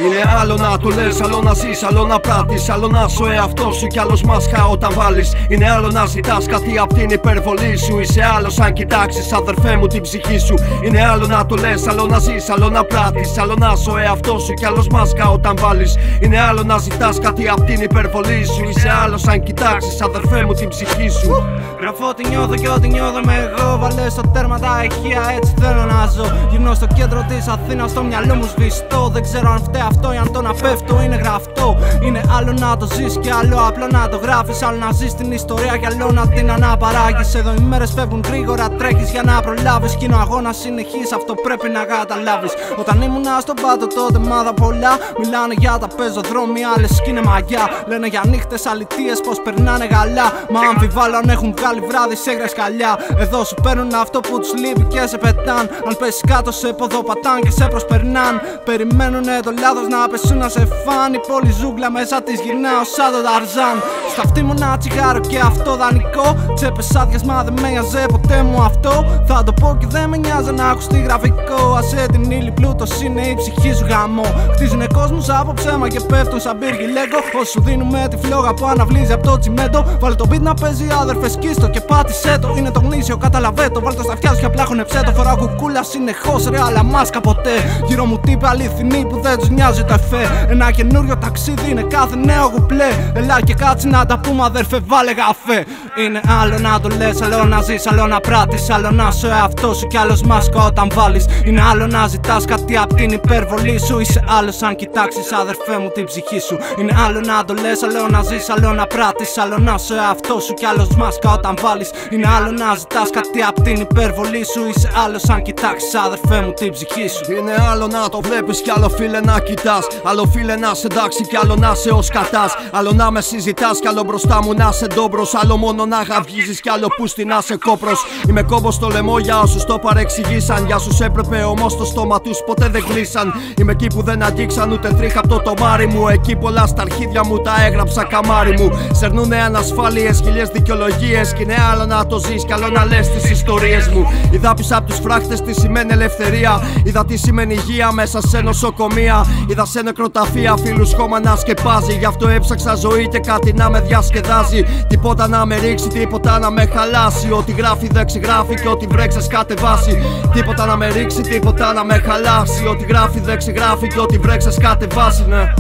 Είναι άλλο να το λες, άλλο να ζεις, άλλο να πράττεις, άλλο να σου εαυτό σου κι άλλος μάσκα όταν βάλεις. Είναι άλλο να ζητάς κάτι απ' την υπερβολή σου. Είσαι άλλος αν κοιτάξεις, αδερφέ μου, την ψυχή σου. Είναι άλλο να το λες, άλλο να ζεις, άλλο να πράττεις, άλλο να σου εαυτό σου κι άλλος μάσκα όταν βάλεις. Είναι άλλο να ζητάς κάτι απ' την υπερβολή σου. Είσαι άλλος αν κοιτάξεις, αδερφέ μου, την ψυχή σου. Γραφώ ό,τι νιώθω και ό,τι νιώθω με εγώ. Βάλε στο τέρμα τα ηχεία, έτσι θέλω να ζω. Γυρνώ στο κέντρο της Αθήνας, στο μυαλό μου σβηστό. Δεν ξέρω αν φταίει αυτό ή αν το να πέφτω είναι γραφτό. Είναι άλλο να το ζεις και άλλο απλό να το γράφεις. Άλλο να ζεις την ιστορία και άλλο να την αναπαράγεις. Εδώ οι μέρες φεύγουν γρήγορα, τρέχεις για να προλάβεις. Κι είναι ο αγώνας συνεχής, αυτό πρέπει να καταλάβεις. Όταν ήμουνα στον πάτο τότε μάθα πολλά. Μιλάνε για τα πεζοδρόμια, άλλες κι είναι μαγιά. Λένε για νύχτες αλητίες πως περνάνε γαλά. Μα αμφιβάλλω αν έχουν βγάλει βράδυ σε γρασκαλιά. Εδώ σου παίρνουν αυτό που τους λείπει και σε πετάν. Αν πέσεις κάτω σε ποδοπατάν και σε προσπερνάν. Περιμένουνε το λάθος να πέσουν να σε φαν. Η πόλη ζούγκλα μέσα της γυρνάω σαν τον Ταρζάν. Στα αυτή μου ένα τσιγάρο και αυτό δανεικό. Τσέπες άδειες μα δεν με νοιάζε ποτέ μου αυτό. Θα το πω και δεν με νοιάζει να ακουστεί γραφικό. Άσε την ύλη, πλούτος είναι η ψυχή σου γαμό. Χτίζουνε κόσμους από ψέμα και πέφτουν σαν πύργοι λέγκο. Όσοι σου δίνουμε τη φλόγα που αναβλύζει από το τσιμέντο. Βάλε το beat να παίζει άδερφε σκίστο και πάτησέ το. Είναι το γνήσιο, καταλαβαίνω. Βάλε το στα αυτιά σου και απλά χωνεψέ το. Φοράω κουκούλα συνεχώς ρε, αλλά μάσκα ποτέ. Γύρω μου τύπε αληθινή που δεν τους νοιάζει το εφέ. Ένα καινούριο ταξίδι είναι κάθε νέο κουπλέ. Ελά και κάτσε να τα πούμε αδερφέ, βάλε καφέ. Είναι άλλο να το λες, άλλο να ζεις, άλλο να πράττεις. Άλλο να σου εαυτό σου κι άλλος μάσκα όταν βάλεις. Είναι άλλο να ζητάς κάτι απ' την υπερβολή σου. Είσαι άλλος αν κοιτάξεις αδερφέ μου την ψυχή σου. Είναι άλλο να το λες, άλλο να ζεις, άλλο να πράττεις. Άλλο να σου εαυτό σου κι άλλος μάσκα όταν βάλεις. Είναι άλλο να ζητάς κάτι απ' την υπερβολή σου. Είσαι άλλος αν κοιτάξεις αδερφέ μου την ψυχή σου. Είναι άλλο να το βλέπεις κι άλλο φίλε να κοιτάς. Άλλο φίλε να σε εντάξει κι άλλο να σε ως κατάς. Άλλο να με συζητάς κι άλλο μπροστά μου να σε ντόμπρος. Άλλο μόνο να γαυγίζεις κι άλλο πούστη να σε κόπρος. Είμαι κόμπος στο λαιμό για όσους το παρεξηγήσαν. Για όσους έπρεπε όμως το στόμα τους ποτέ δεν κλείσαν. Είμαι εκεί που δεν αγγίξαν ούτε τρίχα από το τομάρι μου. Εκεί πολλά στα αρχίδια μου τα έγραψα καμάρι μου. Σερνούνε ανασφάλειες, χιλιές δικαιολογίες. Κι είναι άλλο να το ζεις κι άλλο να λες τις ιστορίες μου. Είδα πίσω απ' τους φράχτες τι σημαίνει ελευθερία. Είδα τι σημαίνει υγεία μέσα σε νοσοκομεία. Είδα σε νεκροταφεία φίλους χώμα να σκεπάζει. Γι' αυτό έψαξα ζωή και κάτι να με διασκεδάζει. Τίποτα να με ρίξει, τίποτα να με χαλάσει. Ό,τι γράφει δεν ξεγράφει και ό,τι βρέξες κατεβάσει. Τίποτα να με ρίξει, τίποτα να με χαλάσει. Ό,τι γράφει δεν ξεγράφει και ό,τι βρέξες κατεβάσει, ναι.